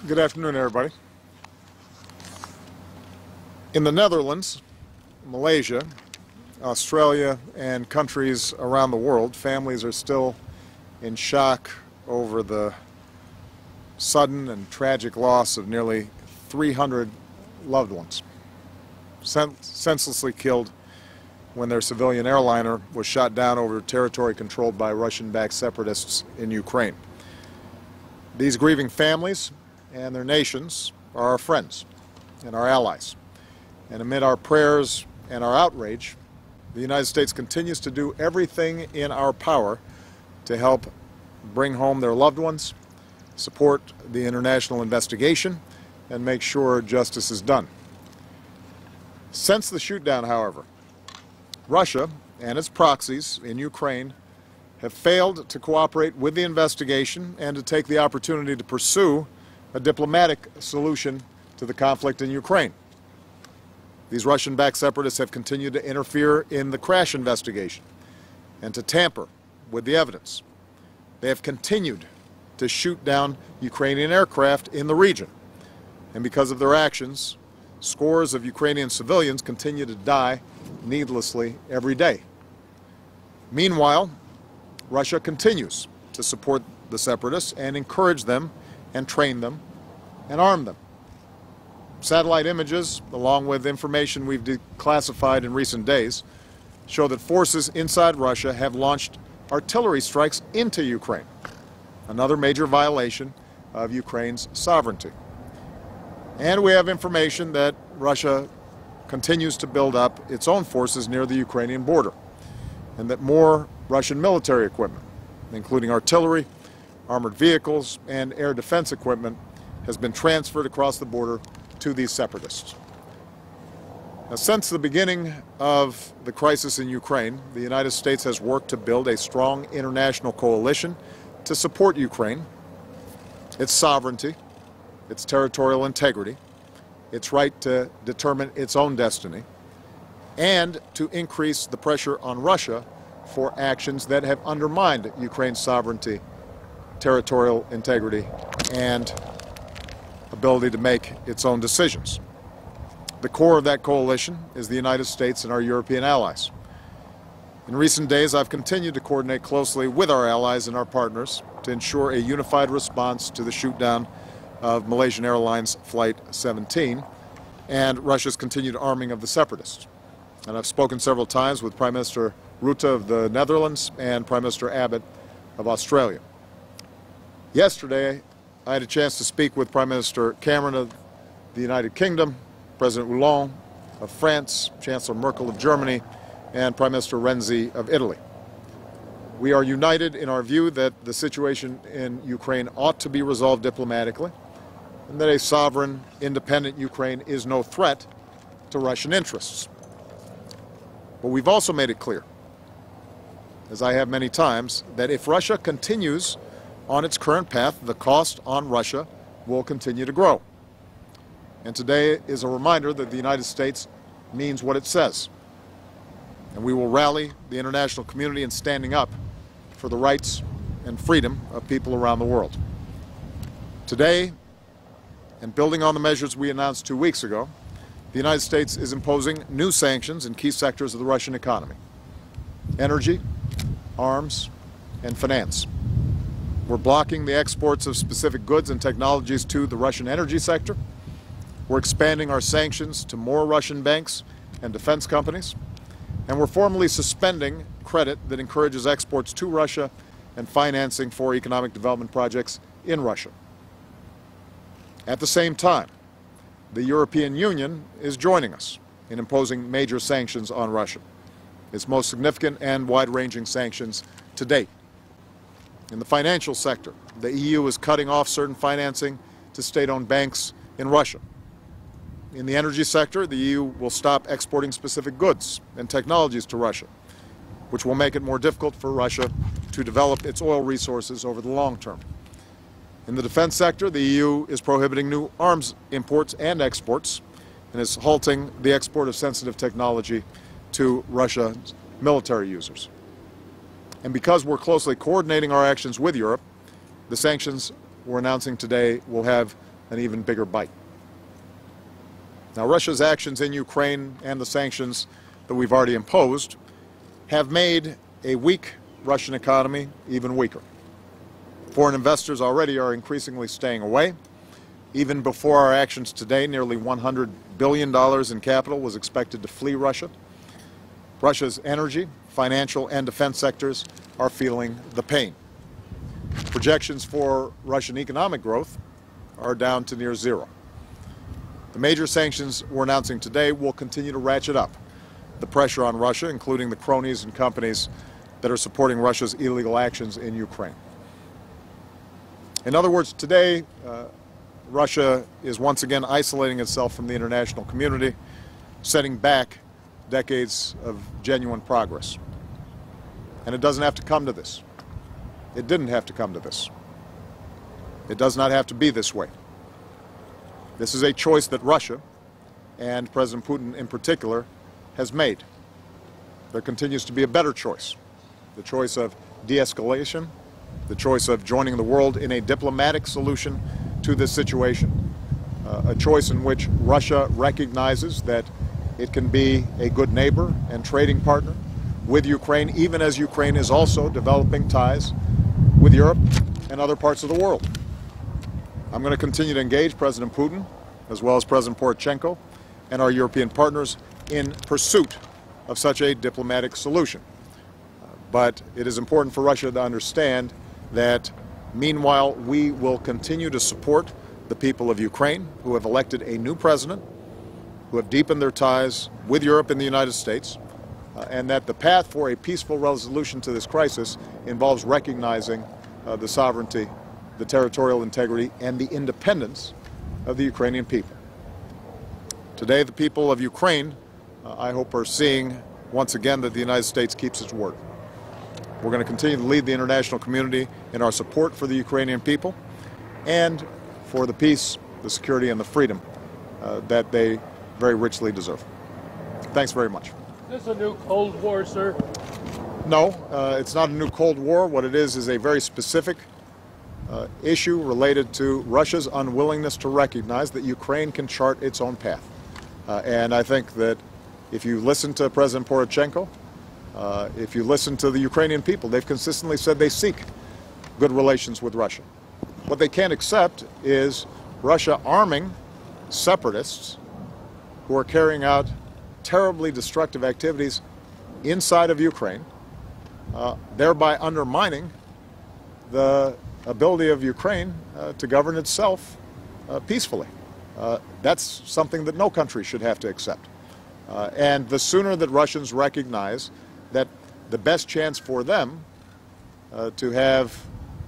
Good afternoon, everybody. In the Netherlands, Malaysia, Australia, and countries around the world, families are still in shock over the sudden and tragic loss of nearly 300 loved ones, senselessly killed when their civilian airliner was shot down over territory controlled by Russian-backed separatists in Ukraine. These grieving families and their nations are our friends and our allies. And amid our prayers and our outrage, the United States continues to do everything in our power to help bring home their loved ones, support the international investigation, and make sure justice is done. Since the shootdown, however, Russia and its proxies in Ukraine have failed to cooperate with the investigation and to take the opportunity to pursue a diplomatic solution to the conflict in Ukraine. These Russian-backed separatists have continued to interfere in the crash investigation and to tamper with the evidence. They have continued to shoot down Ukrainian aircraft in the region. And because of their actions, scores of Ukrainian civilians continue to die needlessly every day. Meanwhile, Russia continues to support the separatists and encourage them and train them and arm them. Satellite images, along with information we've declassified in recent days, show that forces inside Russia have launched artillery strikes into Ukraine, another major violation of Ukraine's sovereignty. And we have information that Russia continues to build up its own forces near the Ukrainian border, and that more Russian military equipment, including artillery, armored vehicles, and air defense equipment, has been transferred across the border to these separatists. Now, since the beginning of the crisis in Ukraine, the United States has worked to build a strong international coalition to support Ukraine, its sovereignty, its territorial integrity, its right to determine its own destiny, and to increase the pressure on Russia for actions that have undermined Ukraine's sovereignty, territorial integrity, and ability to make its own decisions. The core of that coalition is the United States and our European allies. In recent days, I've continued to coordinate closely with our allies and our partners to ensure a unified response to the shootdown of Malaysian Airlines Flight 17 and Russia's continued arming of the separatists. And I've spoken several times with Prime Minister Rutte of the Netherlands and Prime Minister Abbott of Australia. Yesterday, I had a chance to speak with Prime Minister Cameron of the United Kingdom, President Hollande of France, Chancellor Merkel of Germany, and Prime Minister Renzi of Italy. We are united in our view that the situation in Ukraine ought to be resolved diplomatically, and that a sovereign, independent Ukraine is no threat to Russian interests. But we've also made it clear, as I have many times, that if Russia continues on its current path, the cost on Russia will continue to grow. And today is a reminder that the United States means what it says. And we will rally the international community in standing up for the rights and freedom of people around the world. Today, and building on the measures we announced 2 weeks ago, the United States is imposing new sanctions in key sectors of the Russian economy: energy, arms, and finance. We're blocking the exports of specific goods and technologies to the Russian energy sector. We're expanding our sanctions to more Russian banks and defense companies. And we're formally suspending credit that encourages exports to Russia and financing for economic development projects in Russia. At the same time, the European Union is joining us in imposing major sanctions on Russia, its most significant and wide-ranging sanctions to date. In the financial sector, the EU is cutting off certain financing to state-owned banks in Russia. In the energy sector, the EU will stop exporting specific goods and technologies to Russia, which will make it more difficult for Russia to develop its oil resources over the long term. In the defense sector, the EU is prohibiting new arms imports and exports and is halting the export of sensitive technology to Russia's military users. And because we're closely coordinating our actions with Europe, the sanctions we're announcing today will have an even bigger bite. Now, Russia's actions in Ukraine and the sanctions that we've already imposed have made a weak Russian economy even weaker. Foreign investors already are increasingly staying away. Even before our actions today, nearly $100 billion in capital was expected to flee Russia. Russia's energy, financial, and defense sectors are feeling the pain. Projections for Russian economic growth are down to near zero. The major sanctions we're announcing today will continue to ratchet up the pressure on Russia, including the cronies and companies that are supporting Russia's illegal actions in Ukraine. In other words, today, Russia is once again isolating itself from the international community, setting back decades of genuine progress. And it doesn't have to come to this. It didn't have to come to this. It does not have to be this way. This is a choice that Russia, and President Putin in particular, has made. There continues to be a better choice, the choice of de-escalation, the choice of joining the world in a diplomatic solution to this situation, a choice in which Russia recognizes that it can be a good neighbor and trading partner with Ukraine, even as Ukraine is also developing ties with Europe and other parts of the world. I'm going to continue to engage President Putin, as well as President Poroshenko, and our European partners in pursuit of such a diplomatic solution. But it is important for Russia to understand that meanwhile, we will continue to support the people of Ukraine who have elected a new president, who have deepened their ties with Europe and the United States, and that the path for a peaceful resolution to this crisis involves recognizing the sovereignty, the territorial integrity, and the independence of the Ukrainian people. Today, the people of Ukraine, I hope, are seeing once again that the United States keeps its word. We're going to continue to lead the international community in our support for the Ukrainian people and for the peace, the security, and the freedom that they very richly deserve. Thanks very much. Is this a new Cold War, sir? No, it's not a new Cold War. What it is a very specific issue related to Russia's unwillingness to recognize that Ukraine can chart its own path. And I think that if you listen to President Poroshenko, if you listen to the Ukrainian people, they've consistently said they seek good relations with Russia. What they can't accept is Russia arming separatists who are carrying out terribly destructive activities inside of Ukraine, thereby undermining the ability of Ukraine to govern itself peacefully. That's something that no country should have to accept. And the sooner that Russians recognize that the best chance for them to have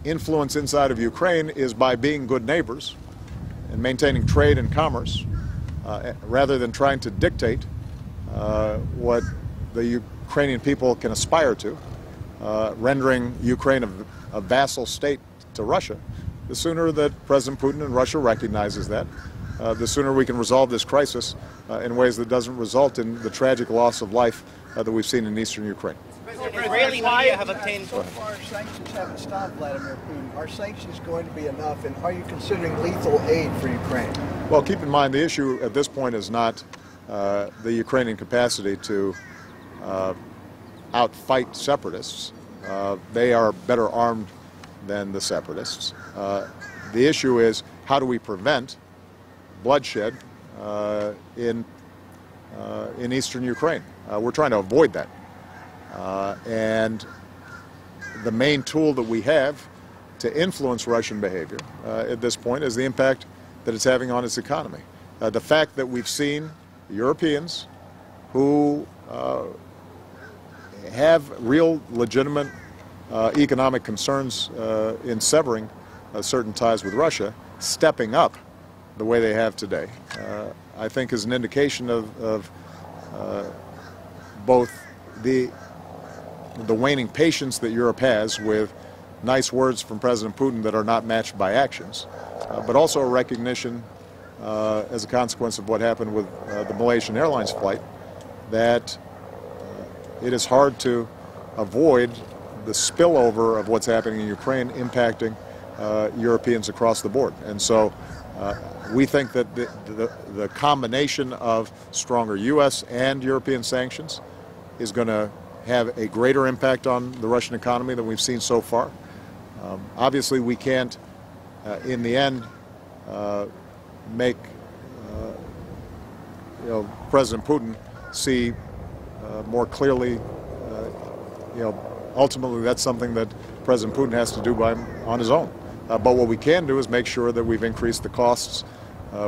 influence inside of Ukraine is by being good neighbors and maintaining trade and commerce, rather than trying to dictate what the Ukrainian people can aspire to, rendering Ukraine a vassal state to Russia, the sooner that President Putin and Russia recognizes that, the sooner we can resolve this crisis in ways that doesn't result in the tragic loss of life that we've seen in eastern Ukraine. Israeli media have obtained. So far, sanctions haven't stopped Vladimir Putin. Are sanctions going to be enough, and are you considering lethal aid for Ukraine? Well, keep in mind the issue at this point is not the Ukrainian capacity to outfight separatists. They are better armed than the separatists. The issue is how do we prevent bloodshed in eastern Ukraine. We're trying to avoid that. And the main tool that we have to influence Russian behavior at this point is the impact that it's having on its economy. The fact that we've seen Europeans who have real legitimate economic concerns in severing certain ties with Russia stepping up the way they have today, I think is an indication of both the waning patience that Europe has with nice words from President Putin that are not matched by actions, but also a recognition as a consequence of what happened with the Malaysian Airlines flight that it is hard to avoid the spillover of what's happening in Ukraine impacting Europeans across the board. And so We think that the combination of stronger U.S. and European sanctions is going to have a greater impact on the Russian economy than we've seen so far. Obviously, we can't, in the end, make President Putin see more clearly. Ultimately, that's something that President Putin has to do on his own. But what we can do is make sure that we've increased the costs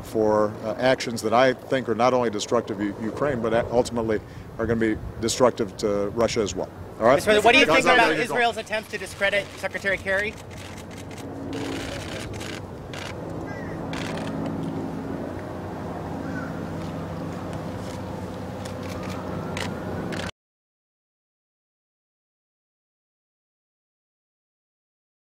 for actions that I think are not only destructive to Ukraine, but ultimately are going to be destructive to Russia as well. All right. What do you think about Israel's attempts to discredit Secretary Kerry?